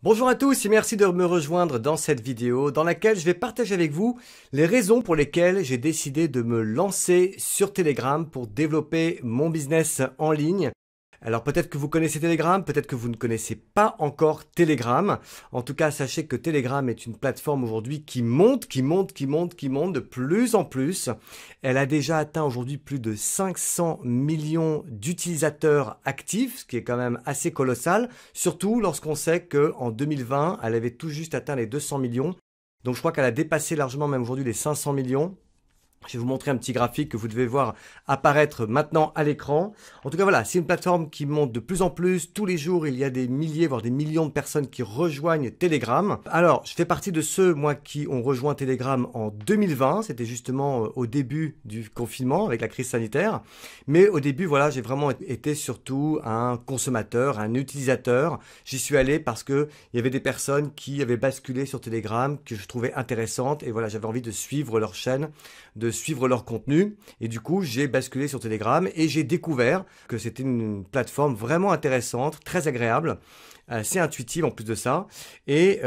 Bonjour à tous et merci de me rejoindre dans cette vidéo dans laquelle je vais partager avec vous les raisons pour lesquelles j'ai décidé de me lancer sur Telegram pour développer mon business en ligne. Alors peut-être que vous connaissez Telegram, peut-être que vous ne connaissez pas encore Telegram. En tout cas, sachez que Telegram est une plateforme aujourd'hui qui monte de plus en plus. Elle a déjà atteint aujourd'hui plus de 500 millions d'utilisateurs actifs, ce qui est quand même assez colossal, surtout lorsqu'on sait qu'en 2020, elle avait tout juste atteint les 200 millions. Donc je crois qu'elle a dépassé largement même aujourd'hui les 500 millions. Je vais vous montrer un petit graphique que vous devez voir apparaître maintenant à l'écran. En tout cas, voilà, c'est une plateforme qui monte de plus en plus. Tous les jours, il y a des milliers, voire des millions de personnes qui rejoignent Telegram. Alors, je fais partie de ceux, moi, qui ont rejoint Telegram en 2020. C'était justement au début du confinement, avec la crise sanitaire. Mais au début, voilà, j'ai vraiment été surtout un consommateur, un utilisateur. J'y suis allé parce que il y avait des personnes qui avaient basculé sur Telegram, que je trouvais intéressantes. Et voilà, j'avais envie de suivre leur chaîne, de suivre leur contenu, et du coup j'ai basculé sur Telegram et j'ai découvert que c'était une plateforme vraiment intéressante, très agréable, assez intuitive en plus de ça. Et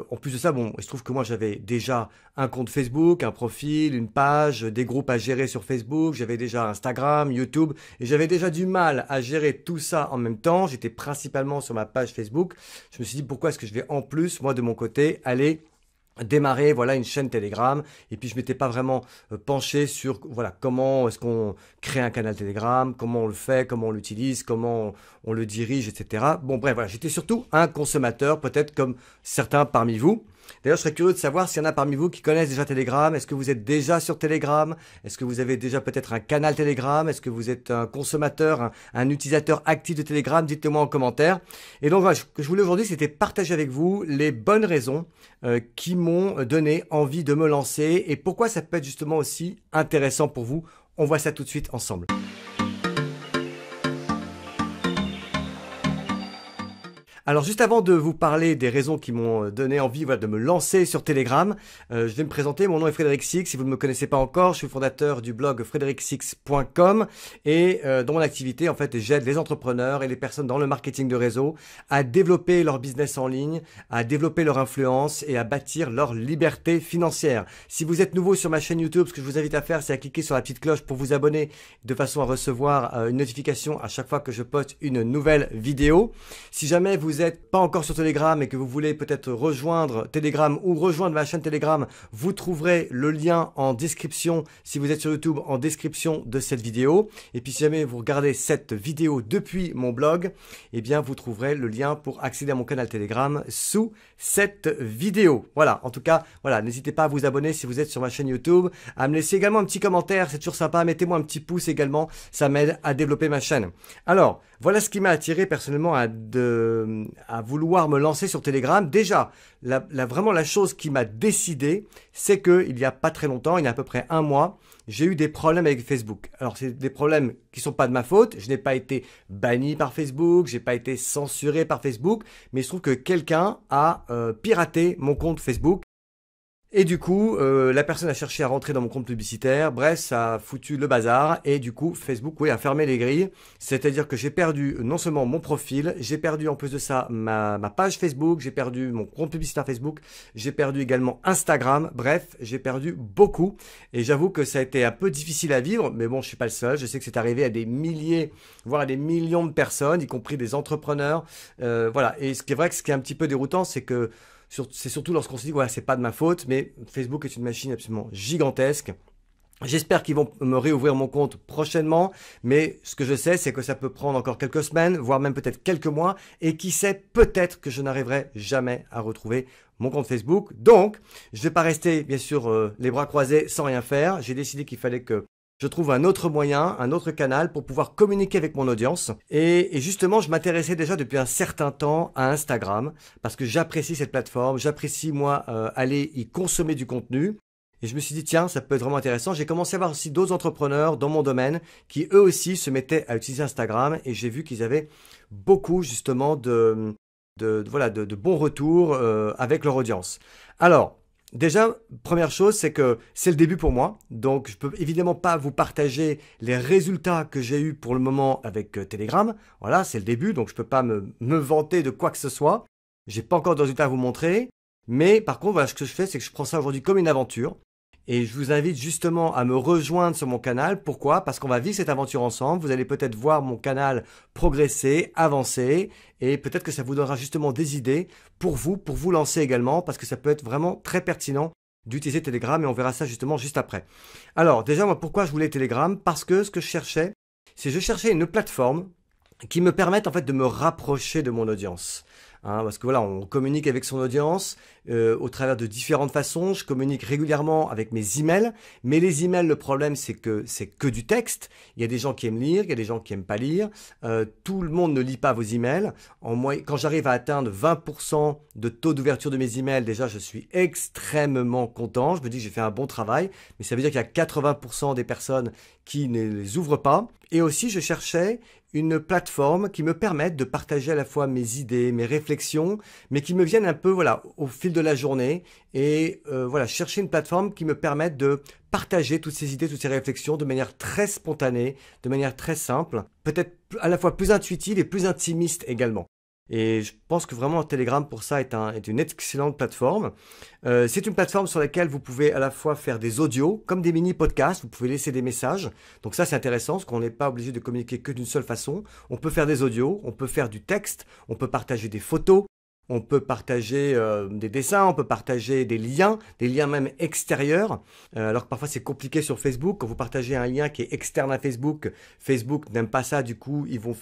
en plus de ça, bon, il se trouve que moi j'avais déjà un compte Facebook, un profil, une page, des groupes à gérer sur Facebook, j'avais déjà Instagram, YouTube, et j'avais déjà du mal à gérer tout ça en même temps. J'étais principalement sur ma page Facebook. Je me suis dit, pourquoi est-ce que je vais en plus, moi de mon côté, aller démarrer voilà une chaîne Telegram, et puis je m'étais pas vraiment penché sur voilà comment est-ce qu'on crée un canal Telegram, comment on le fait, comment on l'utilise, comment on le dirige, etc. Bon bref, voilà, j'étais surtout un consommateur, peut-être comme certains parmi vous. D'ailleurs, je serais curieux de savoir s'il y en a parmi vous qui connaissent déjà Telegram. Est-ce que vous êtes déjà sur Telegram? Est-ce que vous avez déjà peut-être un canal Telegram? Est-ce que vous êtes un consommateur, un utilisateur actif de Telegram? Dites-le moi en commentaire. Et donc, voilà, ce que je voulais aujourd'hui, c'était partager avec vous les bonnes raisons qui m'ont donné envie de me lancer et pourquoi ça peut être justement aussi intéressant pour vous. On voit ça tout de suite ensemble. Alors juste avant de vous parler des raisons qui m'ont donné envie voilà, de me lancer sur Telegram, je vais me présenter. Mon nom est Frédéric Six. Si vous ne me connaissez pas encore, je suis fondateur du blog frédéricsix.com et dans mon activité, en fait, j'aide les entrepreneurs et les personnes dans le marketing de réseau à développer leur business en ligne, à développer leur influence et à bâtir leur liberté financière. Si vous êtes nouveau sur ma chaîne YouTube, ce que je vous invite à faire, c'est à cliquer sur la petite cloche pour vous abonner de façon à recevoir une notification à chaque fois que je poste une nouvelle vidéo. Si jamais vous n'êtes pas encore sur Telegram et que vous voulez peut-être rejoindre Telegram ou rejoindre ma chaîne Telegram, vous trouverez le lien en description, si vous êtes sur YouTube, en description de cette vidéo. Et puis si jamais vous regardez cette vidéo depuis mon blog, eh bien vous trouverez le lien pour accéder à mon canal Telegram sous cette vidéo. Voilà, en tout cas, voilà, n'hésitez pas à vous abonner si vous êtes sur ma chaîne YouTube, à me laisser également un petit commentaire, c'est toujours sympa, mettez-moi un petit pouce également, ça m'aide à développer ma chaîne. Alors, voilà ce qui m'a attiré personnellement à vouloir me lancer sur Telegram. Déjà, vraiment la chose qui m'a décidé, c'est qu'il n'y a pas très longtemps, il y a à peu près un mois, j'ai eu des problèmes avec Facebook. Alors, c'est des problèmes qui ne sont pas de ma faute. Je n'ai pas été banni par Facebook, j'ai pas été censuré par Facebook, mais il se trouve que quelqu'un a piraté mon compte Facebook. Et du coup, la personne a cherché à rentrer dans mon compte publicitaire. Bref, ça a foutu le bazar. Et du coup, Facebook, oui, a fermé les grilles. C'est-à-dire que j'ai perdu non seulement mon profil, j'ai perdu en plus de ça ma page Facebook, j'ai perdu mon compte publicitaire Facebook, j'ai perdu également Instagram. Bref, j'ai perdu beaucoup. Et j'avoue que ça a été un peu difficile à vivre. Mais bon, je suis pas le seul. Je sais que c'est arrivé à des milliers, voire à des millions de personnes, y compris des entrepreneurs. Voilà. Et ce qui est vrai que ce qui est un petit peu déroutant, c'est que c'est surtout lorsqu'on se dit voilà, c'est pas de ma faute, mais Facebook est une machine absolument gigantesque. J'espère qu'ils vont me réouvrir mon compte prochainement, mais ce que je sais, c'est que ça peut prendre encore quelques semaines, voire même peut-être quelques mois, et qui sait, peut-être que je n'arriverai jamais à retrouver mon compte Facebook. Donc, je ne vais pas rester, bien sûr, les bras croisés sans rien faire. J'ai décidé qu'il fallait que je trouve un autre moyen, un autre canal pour pouvoir communiquer avec mon audience. Et justement, je m'intéressais déjà depuis un certain temps à Instagram parce que j'apprécie cette plateforme, j'apprécie moi aller y consommer du contenu. Et je me suis dit, tiens, ça peut être vraiment intéressant. J'ai commencé à voir aussi d'autres entrepreneurs dans mon domaine qui eux aussi se mettaient à utiliser Instagram et j'ai vu qu'ils avaient beaucoup justement de bons retours avec leur audience. Alors, déjà, première chose, c'est que c'est le début pour moi. Donc, je peux évidemment pas vous partager les résultats que j'ai eus pour le moment avec Telegram. Voilà, c'est le début, donc je peux pas me vanter de quoi que ce soit. J'ai pas encore de résultats à vous montrer, mais par contre, voilà, ce que je fais, c'est que je prends ça aujourd'hui comme une aventure. Et je vous invite justement à me rejoindre sur mon canal. Pourquoi? Parce qu'on va vivre cette aventure ensemble. Vous allez peut-être voir mon canal progresser, avancer, et peut-être que ça vous donnera justement des idées pour vous lancer également, parce que ça peut être vraiment très pertinent d'utiliser Telegram, et on verra ça justement juste après. Alors déjà, moi, pourquoi je voulais Telegram? Parce que ce que je cherchais, c'est je cherchais une plateforme qui me permette en fait de me rapprocher de mon audience. Hein, parce que voilà, on communique avec son audience au travers de différentes façons. Je communique régulièrement avec mes emails, mais les emails, le problème, c'est que du texte. Il y a des gens qui aiment lire, il y a des gens qui aiment pas lire. Tout le monde ne lit pas vos emails. Quand j'arrive à atteindre 20% de taux d'ouverture de mes emails, déjà, je suis extrêmement content. Je me dis que j'ai fait un bon travail, mais ça veut dire qu'il y a 80% des personnes qui ne les ouvrent pas. Et aussi, je cherchais une plateforme qui me permette de partager à la fois mes idées, mes réflexions, mais qui me viennent un peu voilà, au fil de la journée. Et voilà, chercher une plateforme qui me permette de partager toutes ces idées, toutes ces réflexions de manière très spontanée, de manière très simple, peut-être à la fois plus intuitive et plus intimiste également. Et je pense que vraiment Telegram pour ça est une excellente plateforme. C'est une plateforme sur laquelle vous pouvez à la fois faire des audios comme des mini-podcasts, vous pouvez laisser des messages. Donc ça c'est intéressant parce qu'on n'est pas obligé de communiquer que d'une seule façon. On peut faire des audios, on peut faire du texte, on peut partager des photos. On peut partager des dessins, on peut partager des liens même extérieurs. Alors que parfois c'est compliqué sur Facebook. Quand vous partagez un lien qui est externe à Facebook, Facebook n'aime pas ça. Du coup, ils vont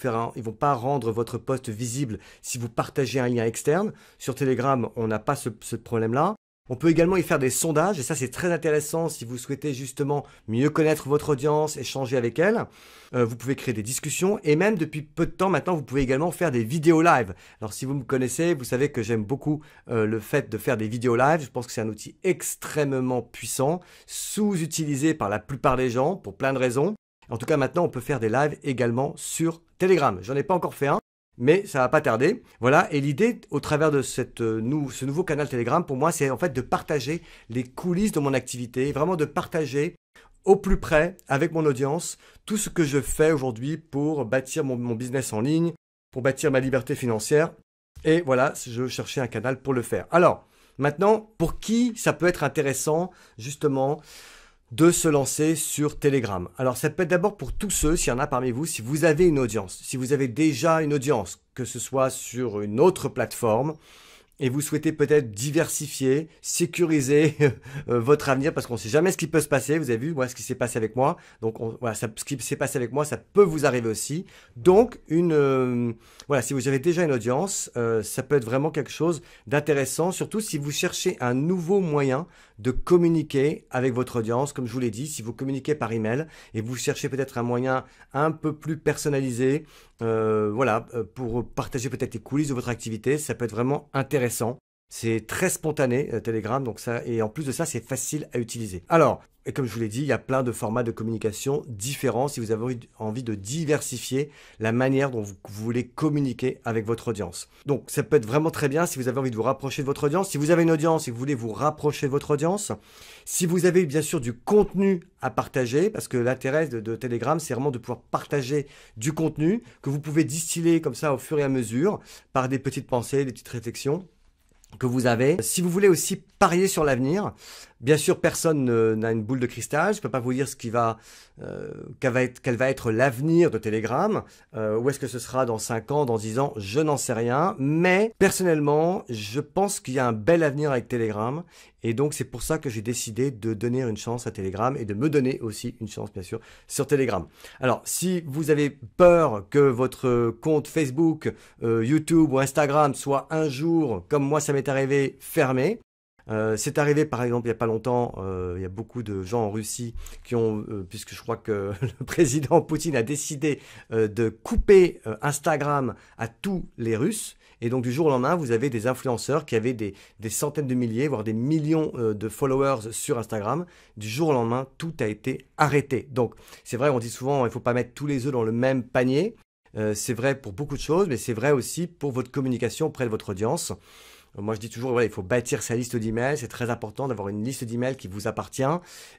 pas rendre votre post visible si vous partagez un lien externe. Sur Telegram, on n'a pas ce problème-là. On peut également y faire des sondages, et ça c'est très intéressant si vous souhaitez justement mieux connaître votre audience, échanger avec elle. Vous pouvez créer des discussions, et même depuis peu de temps maintenant, vous pouvez également faire des vidéos live. Alors si vous me connaissez, vous savez que j'aime beaucoup le fait de faire des vidéos live. Je pense que c'est un outil extrêmement puissant, sous-utilisé par la plupart des gens, pour plein de raisons. En tout cas maintenant, on peut faire des lives également sur Telegram. J'en ai pas encore fait un, mais ça va pas tarder. Voilà, et l'idée au travers de ce nouveau canal Telegram, pour moi, c'est en fait de partager les coulisses de mon activité, vraiment de partager au plus près avec mon audience tout ce que je fais aujourd'hui pour bâtir mon business en ligne, pour bâtir ma liberté financière. Et voilà, je cherchais un canal pour le faire. Alors, maintenant, pour qui ça peut être intéressant, justement, de se lancer sur Telegram. Alors ça peut être d'abord pour tous ceux, s'il y en a parmi vous, si vous avez une audience, si vous avez déjà une audience, que ce soit sur une autre plateforme, et vous souhaitez peut-être diversifier, sécuriser votre avenir, parce qu'on ne sait jamais ce qui peut se passer. Vous avez vu ce qui s'est passé avec moi. Donc voilà, ce qui s'est passé avec moi, ça peut vous arriver aussi. Donc voilà, si vous avez déjà une audience, ça peut être vraiment quelque chose d'intéressant, surtout si vous cherchez un nouveau moyen de communiquer avec votre audience. Comme je vous l'ai dit, si vous communiquez par email et vous cherchez peut-être un moyen un peu plus personnalisé, pour partager peut-être les coulisses de votre activité, ça peut être vraiment intéressant. C'est très spontané, Telegram, donc ça, et en plus de ça, c'est facile à utiliser. Alors, et comme je vous l'ai dit, il y a plein de formats de communication différents si vous avez envie de diversifier la manière dont vous voulez communiquer avec votre audience. Donc, ça peut être vraiment très bien si vous avez envie de vous rapprocher de votre audience. Si vous avez une audience et que vous voulez vous rapprocher de votre audience. Si vous avez bien sûr du contenu à partager, parce que l'intérêt de Telegram, c'est vraiment de pouvoir partager du contenu que vous pouvez distiller comme ça au fur et à mesure par des petites pensées, des petites réflexions que vous avez. Si vous voulez aussi parier sur l'avenir, bien sûr personne n'a une boule de cristal, je ne peux pas vous dire quel va être l'avenir de Telegram, où est-ce que ce sera dans 5 ans, dans 10 ans, je n'en sais rien, mais personnellement je pense qu'il y a un bel avenir avec Telegram, et donc c'est pour ça que j'ai décidé de donner une chance à Telegram et de me donner aussi une chance bien sûr sur Telegram. Alors si vous avez peur que votre compte Facebook, YouTube ou Instagram soit un jour, comme moi ça m'est arrivé, fermé, c'est arrivé par exemple il n'y a pas longtemps, il y a beaucoup de gens en Russie qui ont, puisque je crois que le président Poutine a décidé de couper Instagram à tous les Russes, et donc du jour au lendemain vous avez des influenceurs qui avaient des centaines de milliers, voire des millions de followers sur Instagram. Du jour au lendemain tout a été arrêté. Donc c'est vrai, on dit souvent il ne faut pas mettre tous les œufs dans le même panier. C'est vrai pour beaucoup de choses, mais c'est vrai aussi pour votre communication auprès de votre audience. Moi, je dis toujours, voilà, il faut bâtir sa liste d'emails. C'est très important d'avoir une liste d'emails qui vous appartient.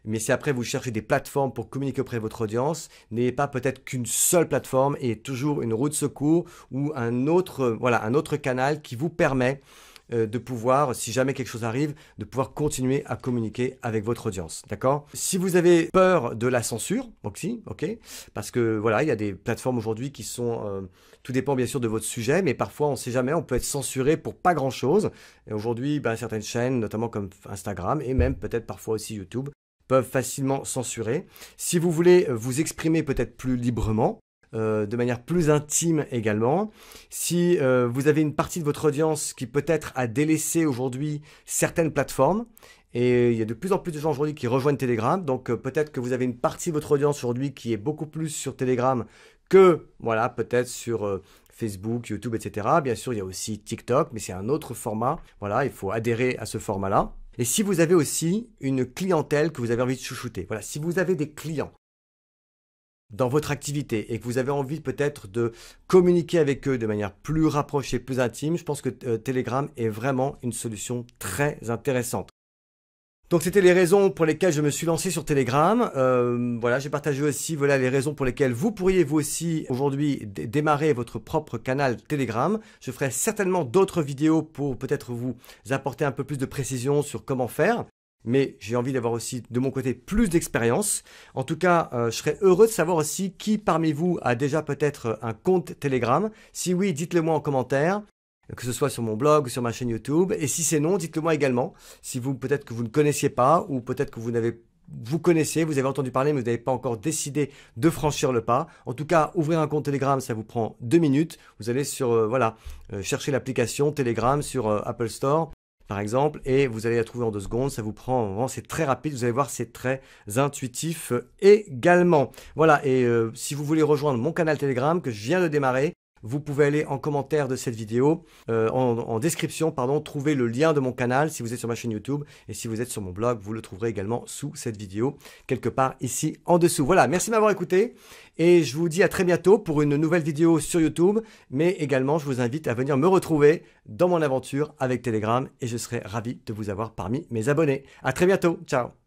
Mais si après vous cherchez des plateformes pour communiquer auprès de votre audience, n'ayez pas peut-être qu'une seule plateforme et toujours une roue de secours ou un autre canal qui vous permet de pouvoir, si jamais quelque chose arrive, de pouvoir continuer à communiquer avec votre audience, d'accord? Si vous avez peur de la censure, aussi, ok, parce que voilà, il y a des plateformes aujourd'hui qui sont, tout dépend bien sûr de votre sujet, mais parfois on ne sait jamais, on peut être censuré pour pas grand-chose. Et aujourd'hui, certaines chaînes, notamment comme Instagram et même peut-être parfois aussi YouTube, peuvent facilement censurer. Si vous voulez vous exprimer peut-être plus librement, de manière plus intime également. Si vous avez une partie de votre audience qui peut-être a délaissé aujourd'hui certaines plateformes, et il y a de plus en plus de gens aujourd'hui qui rejoignent Telegram, donc peut-être que vous avez une partie de votre audience aujourd'hui qui est beaucoup plus sur Telegram que, voilà, peut-être sur Facebook, YouTube, etc. Bien sûr, il y a aussi TikTok, mais c'est un autre format. Voilà, il faut adhérer à ce format-là. Et si vous avez aussi une clientèle que vous avez envie de chouchouter, voilà, si vous avez des clients dans votre activité et que vous avez envie peut-être de communiquer avec eux de manière plus rapprochée, plus intime, je pense que Telegram est vraiment une solution très intéressante. Donc c'était les raisons pour lesquelles je me suis lancé sur Telegram. Voilà, j'ai partagé aussi les raisons pour lesquelles vous pourriez vous aussi aujourd'hui démarrer votre propre canal Telegram. Je ferai certainement d'autres vidéos pour peut-être vous apporter un peu plus de précision sur comment faire. Mais j'ai envie d'avoir aussi de mon côté plus d'expérience. En tout cas, je serais heureux de savoir aussi qui parmi vous a déjà peut-être un compte Telegram. Si oui, dites-le moi en commentaire, que ce soit sur mon blog ou sur ma chaîne YouTube. Et si c'est non, dites-le moi également. Si vous peut-être que vous ne connaissiez pas ou peut-être que vous connaissez, vous avez entendu parler mais vous n'avez pas encore décidé de franchir le pas. En tout cas, ouvrir un compte Telegram, ça vous prend 2 minutes. Vous allez sur chercher l'application Telegram sur Apple Store, par exemple, et vous allez la trouver en 2 secondes. Ça vous prend, vraiment, c'est très rapide. Vous allez voir, c'est très intuitif également. Voilà, et si vous voulez rejoindre mon canal Telegram que je viens de démarrer, vous pouvez aller en commentaire de cette vidéo, en description, pardon, trouver le lien de mon canal si vous êtes sur ma chaîne YouTube. Et si vous êtes sur mon blog, vous le trouverez également sous cette vidéo, quelque part ici en dessous. Voilà, merci de m'avoir écouté. Et je vous dis à très bientôt pour une nouvelle vidéo sur YouTube. Mais également, je vous invite à venir me retrouver dans mon aventure avec Telegram. Et je serai ravi de vous avoir parmi mes abonnés. À très bientôt. Ciao.